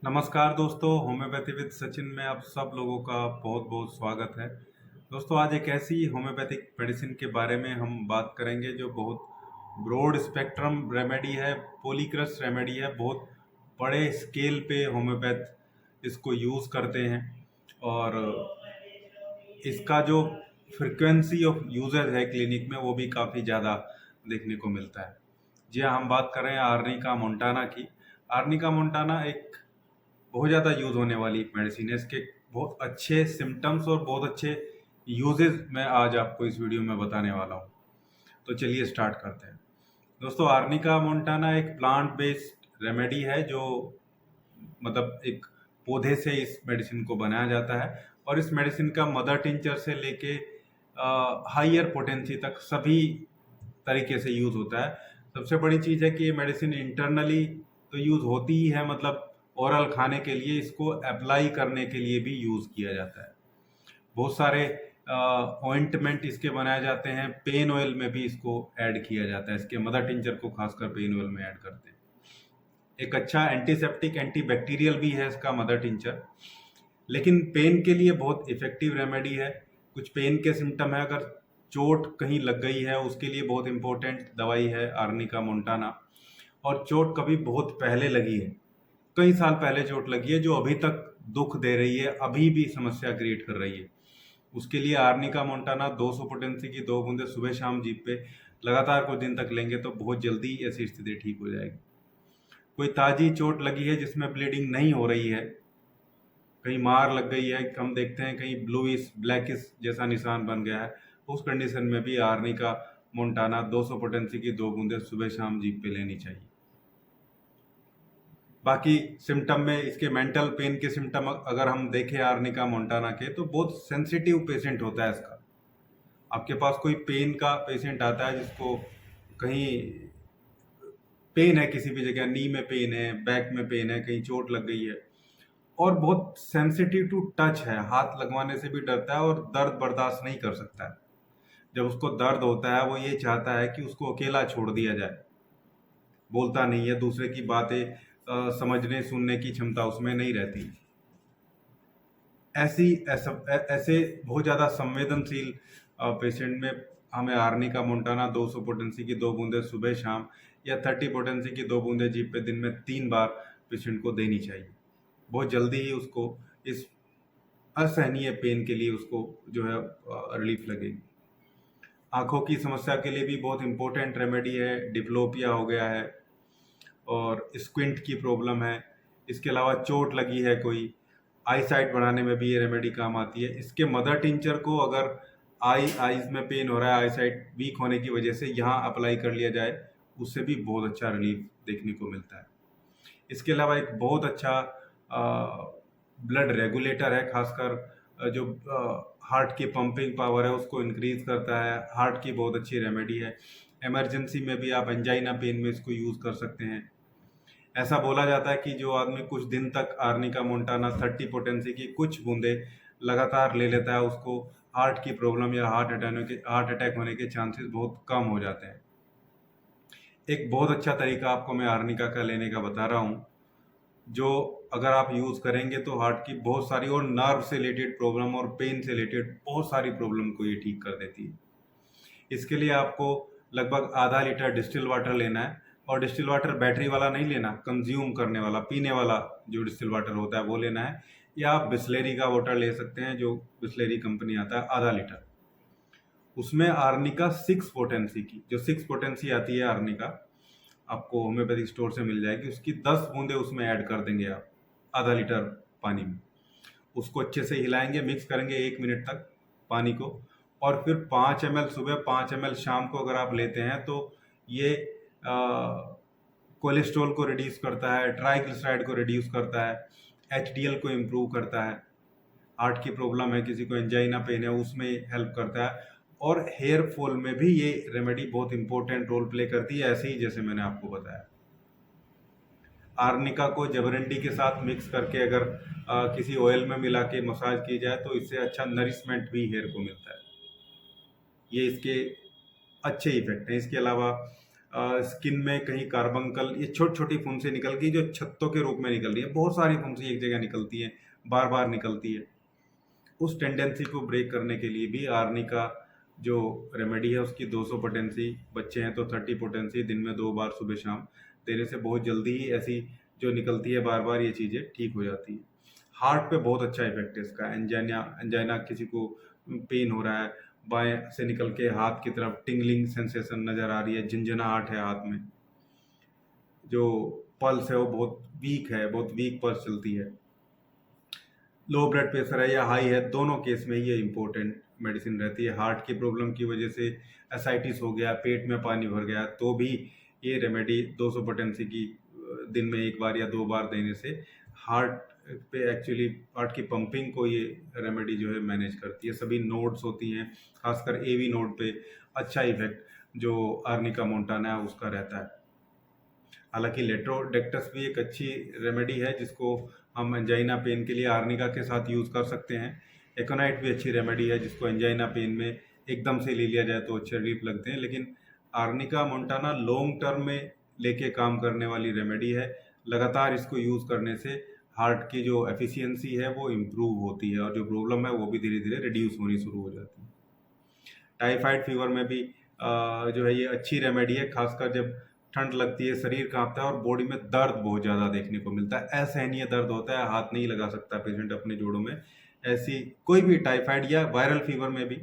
नमस्कार दोस्तों, homeopathy with Sachin में आप सब लोगों का बहुत बहुत स्वागत है। दोस्तों, आज एक ऐसी होम्योपैथिक मेडिसिन के बारे में हम बात करेंगे जो बहुत ब्रॉड स्पेक्ट्रम रेमेडी है, पॉलीक्रस रेमेडी है। बहुत बड़े स्केल पे होम्योपैथ इसको यूज़ करते हैं और इसका जो फ्रिक्वेंसी ऑफ यूजेज है क्लिनिक में वो भी काफ़ी ज़्यादा देखने को मिलता है। जी हाँ, हम बात कर रहे हैं आर्निका मोंटाना की। आर्निका मोंटाना एक बहुत ज़्यादा यूज़ होने वाली मेडिसिन है। इसके बहुत अच्छे सिम्टम्स और बहुत अच्छे यूजेस मैं आज आपको इस वीडियो में बताने वाला हूँ। तो चलिए स्टार्ट करते हैं। दोस्तों, आर्निका मोंटाना एक प्लांट बेस्ड रेमेडी है जो मतलब एक पौधे से इस मेडिसिन को बनाया जाता है और इस मेडिसिन का मदर टिंचर से लेके हाइयर पोटेंसी तक सभी तरीके से यूज़ होता है। सबसे बड़ी चीज़ है कि ये मेडिसिन इंटरनली तो यूज़ होती ही है, मतलब ओरल खाने के लिए इसको अप्लाई करने के लिए भी यूज़ किया जाता है। बहुत सारे ऑइंटमेंट इसके बनाए जाते हैं, पेन ऑयल में भी इसको ऐड किया जाता है। इसके मदर टिंचर को खासकर पेन ऑयल में ऐड करते हैं। एक अच्छा एंटीसेप्टिक एंटीबैक्टीरियल भी है इसका मदर टिंचर, लेकिन पेन के लिए बहुत इफेक्टिव रेमेडी है। कुछ पेन के सिम्टम है, अगर चोट कहीं लग गई है उसके लिए बहुत इंपॉर्टेंट दवाई है आर्निका मोंटाना। और चोट कभी बहुत पहले लगी है, कई साल पहले चोट लगी है जो अभी तक दुख दे रही है, अभी भी समस्या क्रिएट कर रही है, उसके लिए आर्निका मोंटाना 200 पोटेंसी की 2 बूंदे सुबह शाम जीप पे लगातार कुछ दिन तक लेंगे तो बहुत जल्दी ऐसी स्थिति ठीक हो जाएगी। कोई ताजी चोट लगी है जिसमें ब्लीडिंग नहीं हो रही है, कहीं मार लग गई है, हम देखते हैं कहीं ब्लूइश ब्लैकिश जैसा निशान बन गया है, उस कंडीशन में भी आर्निका मोंटाना 200 पोटेंसी की 2 बूंदे सुबह शाम जीप पे लेनी चाहिए। बाकी सिम्टम में इसके मेंटल पेन के सिम्टम अगर हम देखें आर्निका मोंटाना के, तो बहुत सेंसिटिव पेशेंट होता है इसका। आपके पास कोई पेन का पेशेंट आता है जिसको कहीं पेन है, किसी भी जगह नी में पेन है, बैक में पेन है, कहीं चोट लग गई है और बहुत सेंसिटिव टू टच है, हाथ लगवाने से भी डरता है और दर्द बर्दाश्त नहीं कर सकता है। जब उसको दर्द होता है वो ये चाहता है कि उसको अकेला छोड़ दिया जाए, बोलता नहीं है, दूसरे की बातें समझने सुनने की क्षमता उसमें नहीं रहती। ऐसे बहुत ज़्यादा संवेदनशील पेशेंट में हमें आर्निका मोंटाना 200 पोटेंसी की 2 बूंदे सुबह शाम या 30 पोटेंसी की 2 बूंदे जीप पे दिन में 3 बार पेशेंट को देनी चाहिए। बहुत जल्दी ही उसको इस असहनीय पेन के लिए उसको जो है रिलीफ लगेगी। आंखों की समस्या के लिए भी बहुत इंपॉर्टेंट रेमेडी है। डिप्लोपिया हो गया है और स्क्विंट की प्रॉब्लम है, इसके अलावा चोट लगी है कोई, आई साइट बढ़ाने में भी ये रेमेडी काम आती है। इसके मदर टिंचर को अगर आईज में पेन हो रहा है, आई साइट वीक होने की वजह से यहाँ अप्लाई कर लिया जाए, उससे भी बहुत अच्छा रिलीफ देखने को मिलता है। इसके अलावा एक बहुत अच्छा ब्लड रेगुलेटर है, खासकर जो हार्ट की पंपिंग पावर है उसको इंक्रीज करता है। हार्ट की बहुत अच्छी रेमेडी है। इमरजेंसी में भी आप एंजाइना पेन में इसको यूज़ कर सकते हैं। ऐसा बोला जाता है कि जो आदमी कुछ दिन तक आर्निका मोंटाना 30 पोटेंसी की कुछ बूंदे लगातार ले लेता है, उसको हार्ट की प्रॉब्लम या हार्ट अटैक होने के चांसेस बहुत कम हो जाते हैं। एक बहुत अच्छा तरीका आपको मैं आर्निका का लेने का बता रहा हूँ, जो अगर आप यूज़ करेंगे तो हार्ट की बहुत सारी और नर्व से रिलेटेड प्रॉब्लम और पेन से रिलेटेड बहुत सारी प्रॉब्लम को ये ठीक कर देती है। इसके लिए आपको लगभग आधा लीटर डिस्टिल वाटर लेना है और डिस्टिल वाटर बैटरी वाला नहीं लेना, कंज्यूम करने वाला, पीने वाला जो डिस्टिल वाटर होता है वो लेना है, या आप बिस्लेरी का वाटर ले सकते हैं, जो बिस्लेरी कंपनी आता है, आधा लीटर। उसमें आर्निका 6 पोटेंसी की, जो 6 पोटेंसी आती है आर्निका, आपको होम्योपैथिक स्टोर से मिल जाएगी, उसकी 10 बूंदे उसमें ऐड कर देंगे आप आधा लीटर पानी में। उसको अच्छे से हिलाएंगे, मिक्स करेंगे 1 मिनट तक पानी को, और फिर 5 ml सुबह 5 ml शाम को अगर आप लेते हैं तो ये कोलेस्ट्रॉल को रिड्यूस करता है, ट्राइग्लिसराइड को रिड्यूस करता है, एचडीएल को इम्प्रूव करता है, हार्ट की प्रॉब्लम है, किसी को एंजाइना पेन है, उसमें हेल्प करता है, और हेयर फॉल में भी ये रेमेडी बहुत इंपॉर्टेंट रोल प्ले करती है, ऐसे ही जैसे मैंने आपको बताया। आर्निका को जबरंडी के साथ मिक्स करके अगर किसी ऑयल में मिला के मसाज की जाए तो इससे अच्छा नरिशमेंट भी हेयर को मिलता है। ये इसके अच्छे इफेक्ट हैं। इसके अलावा स्किन में कहीं कार्बंकल, ये छोटी छोटी फुंसी निकल गई जो छत्तों के रूप में निकल रही है। बहुत सारी फुंसी एक जगह निकलती है, बार बार निकलती है। उस टेंडेंसी को ब्रेक करने के लिए भी आर्नी का जो रेमेडी है उसकी 200 पोटेंसी, बच्चे हैं तो 30 पोटेंसी, दिन में 2 बार सुबह शाम देने से बहुत जल्दी ही ऐसी जो निकलती है बार बार ये चीज़ें ठीक हो जाती है। हार्ट पे बहुत अच्छा इफेक्ट है इसका। एंजाइना एंजाइना किसी को पेन हो रहा है, बाएं से निकल के हाथ की तरफ टिंगलिंग सेंसेशन नज़र आ रही है, झंझनाहट है हाथ में, जो पल्स है वो बहुत वीक है, बहुत वीक पल्स चलती है, लो ब्लड प्रेशर है या हाई है, दोनों केस में ये इंपॉर्टेंट मेडिसिन रहती है। हार्ट की प्रॉब्लम की वजह से एसाइटिस हो गया, पेट में पानी भर गया, तो भी ये रेमेडी 200 पोटेंसी की दिन में 1 बार या 2 बार देने से हार्ट पे एक्चुअली हार्ट की पंपिंग को ये रेमेडी जो है मैनेज करती है। सभी नोड्स होती हैं, खासकर एवी नोड पे अच्छा इफेक्ट जो आर्निका मोंटाना है उसका रहता है। हालांकि लेट्रोडेक्टस भी एक अच्छी रेमेडी है जिसको हम एंजाइना पेन के लिए आर्निका के साथ यूज़ कर सकते हैं। एकोनाइट भी अच्छी रेमेडी है जिसको एंजाइना पेन में एकदम से ले लिया जाए तो अच्छे रिलीफ लगते हैं, लेकिन आर्निका मोंटाना लॉन्ग टर्म में लेके काम करने वाली रेमेडी है। लगातार इसको यूज़ करने से हार्ट की जो एफिशिएंसी है वो इम्प्रूव होती है और जो प्रॉब्लम है वो भी धीरे धीरे रिड्यूस होनी शुरू हो जाती है। टाइफाइड फीवर में भी जो है ये अच्छी रेमेडी है, खासकर जब ठंड लगती है, शरीर कांपता है और बॉडी में दर्द बहुत ज़्यादा देखने को मिलता है, असहनीय दर्द होता है, हाथ नहीं लगा सकता पेशेंट अपने जोड़ों में। ऐसी कोई भी टाइफाइड या वायरल फीवर में भी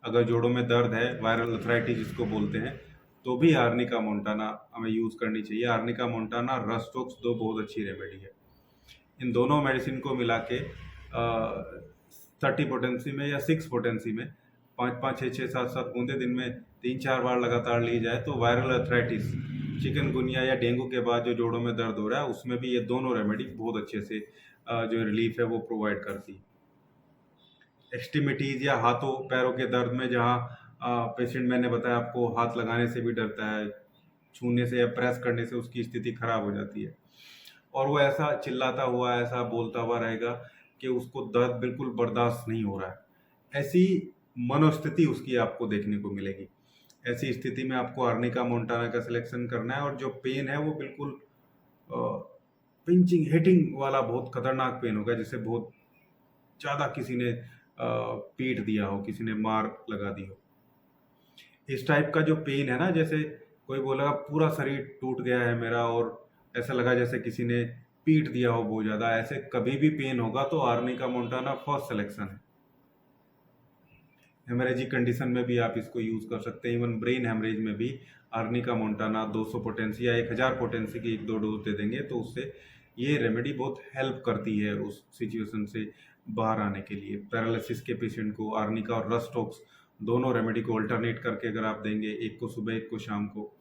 अगर जोड़ों में दर्द है, वायरल अर्थराइटिस जिसको बोलते हैं, तो भी आर्निका मोंटाना हमें यूज़ करनी चाहिए। आर्निका मोंटाना, रस्टोक्स दो बहुत अच्छी रेमेडी है। इन दोनों मेडिसिन को मिला के 30 पोटेंसी में या 6 पोटेंसी में 5-5, 6-6, 7-7 बूंदे दिन में 3-4 बार लगातार ली जाए तो वायरल अर्थराइटिस, चिकनगुनिया या डेंगू के बाद जो जोड़ों में दर्द हो रहा है उसमें भी ये दोनों रेमेडी बहुत अच्छे से जो रिलीफ है वो प्रोवाइड करती है। एक्सट्रीमिटीज़ या हाथों पैरों के दर्द में जहाँ पेशेंट, मैंने बताया आपको, हाथ लगाने से भी डरता है, छूने से या प्रेस करने से उसकी स्थिति खराब हो जाती है और वो ऐसा चिल्लाता हुआ, ऐसा बोलता हुआ रहेगा कि उसको दर्द बिल्कुल बर्दाश्त नहीं हो रहा है। ऐसी मनोस्थिति उसकी आपको देखने को मिलेगी। ऐसी स्थिति में आपको आर्निका मोंटाना का सिलेक्शन करना है और जो पेन है वो बिल्कुल पिंचिंग, हिटिंग वाला बहुत खतरनाक पेन होगा, जिसे बहुत ज़्यादा किसी ने पीट दिया हो, किसी ने मार लगा दी हो। इस टाइप का जो पेन है ना, जैसे कोई बोलेगा पूरा शरीर टूट गया है मेरा और ऐसा लगा जैसे किसी ने पीट दिया हो बहुत ज़्यादा, ऐसे कभी भी पेन होगा तो आर्निका मोंटाना फर्स्ट सिलेक्शन है। हेमरेजिक कंडीशन में भी आप इसको यूज़ कर सकते हैं। इवन ब्रेन हेमरेज में भी आर्निका मोंटाना 200 पोटेंसी या 1000 पोटेंसी की 1-2 डोज दे देंगे तो उससे ये रेमेडी बहुत हेल्प करती है उस सिचुएशन से बाहर आने के लिए। पैरालिसिस के पेशेंट को आर्निका और रस्टोक्स दोनों रेमेडी को अल्टरनेट करके अगर आप देंगे, एक को सुबह एक को शाम को,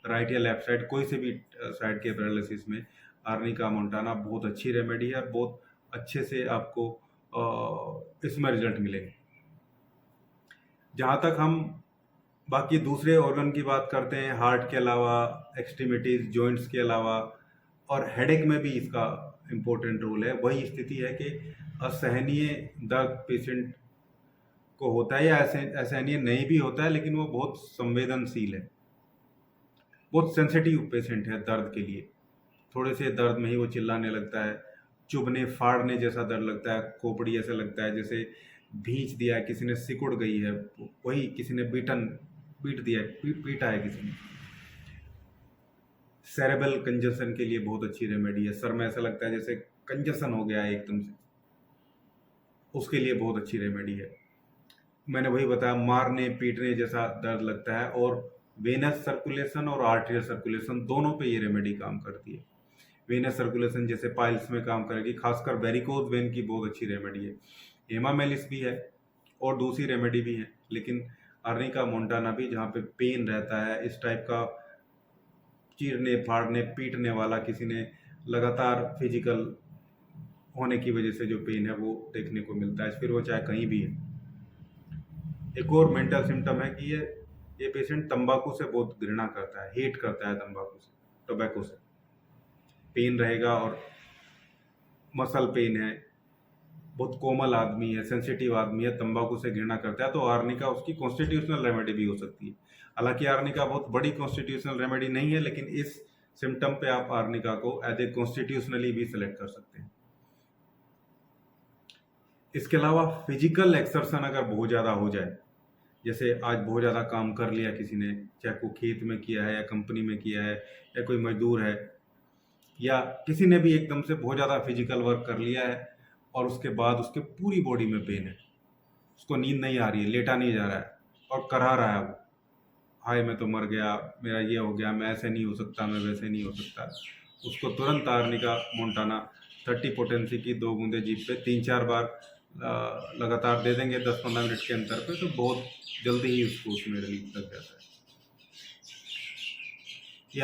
राइट या लेफ्ट साइड कोई से भी साइड के पैरालिसिस में, आर्निका मोंटाना बहुत अच्छी रेमेडी है और बहुत अच्छे से आपको इसमें रिजल्ट मिलेंगे। जहाँ तक हम बाकी दूसरे ऑर्गन की बात करते हैं, हार्ट के अलावा, एक्सट्रीमिटीज़, जॉइंट्स के अलावा और हेडेक में भी इसका इम्पोर्टेंट रोल है। वही स्थिति है कि असहनीय दर्द पेशेंट को होता है या असहनीय नहीं भी होता है, लेकिन वो बहुत संवेदनशील है, बहुत सेंसिटिव पेशेंट है दर्द के लिए। थोड़े से दर्द में ही वो चिल्लाने लगता है, चुभने फाड़ने जैसा दर्द लगता है, खोपड़ी ऐसा लगता है जैसे भींच दिया है, किसी ने सिकुड़ गई है, वही किसी ने पीट दिया है, पीटा है किसी ने। सेरेब्रल कंजशन के लिए बहुत अच्छी रेमेडी है। सर में ऐसा लगता है जैसे कंजशन हो गया है एकदम से, उसके लिए बहुत अच्छी रेमेडी है। मैंने वही बताया, मारने पीटने जैसा दर्द लगता है और वेनस सर्कुलेशन और आर्टेरियल सर्कुलेशन दोनों पे ये रेमेडी काम करती है। वेनस सर्कुलेशन जैसे पाइल्स में काम करेगी, खासकर वेरिकोज वेन की बहुत अच्छी रेमेडी है। हेमामेलिस भी है और दूसरी रेमेडी भी है, लेकिन आर्निका मोंटाना भी, जहाँ पे पेन रहता है इस टाइप का, चीरने फाड़ने पीटने वाला, किसी ने लगातार फिजिकल होने की वजह से जो पेन है वो देखने को मिलता है, फिर वो चाहे कहीं भी है। एक और मेंटल सिम्टम है कि ये पेशेंट तंबाकू से बहुत घृणा करता है, हेट करता है तंबाकू से, टोबैको से। पेन रहेगा और मसल पेन है, बहुत कोमल आदमी है, सेंसिटिव आदमी है, तंबाकू से घृणा करता है, तो आर्निका उसकी कॉन्स्टिट्यूशनल रेमेडी भी हो सकती है। हालांकि आर्निका बहुत बड़ी कॉन्स्टिट्यूशनल रेमेडी नहीं है, लेकिन इस सिम्टम पे आप आर्निका को एज ए कॉन्स्टिट्यूशनली भी सिलेक्ट कर सकते हैं। इसके अलावा फिजिकल एक्सर्शन अगर बहुत ज़्यादा हो जाए, जैसे आज बहुत ज़्यादा काम कर लिया किसी ने, चाहे वो खेत में किया है या कंपनी में किया है या कोई मजदूर है, या किसी ने भी एकदम से बहुत ज़्यादा फिजिकल वर्क कर लिया है और उसके बाद उसके पूरी बॉडी में पेन है, उसको नींद नहीं आ रही है, लेटा नहीं जा रहा है और करा रहा है वो, हाय मैं तो मर गया, मेरा ये हो गया, मैं ऐसे नहीं हो सकता, मैं वैसे नहीं हो सकता, उसको तुरंत आर्निका मोंटाना 30 पोटेंसी की 2 बूंदे जीभ पे 3-4 बार लगातार दे देंगे 10-15 मिनट के अंतर पे, तो बहुत जल्दी ही उसको उसमें रिलीफ लग जाता है। ये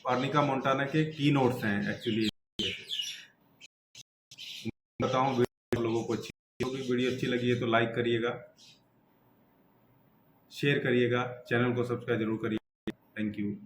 आर्निका मोंटाना के की नोट्स हैं एक्चुअली। बताऊं वीडियो लोगों को अच्छी होगी, वीडियो अच्छी लगी है तो लाइक करिएगा, शेयर करिएगा, चैनल को सब्सक्राइब जरूर करिएगा। Thank you.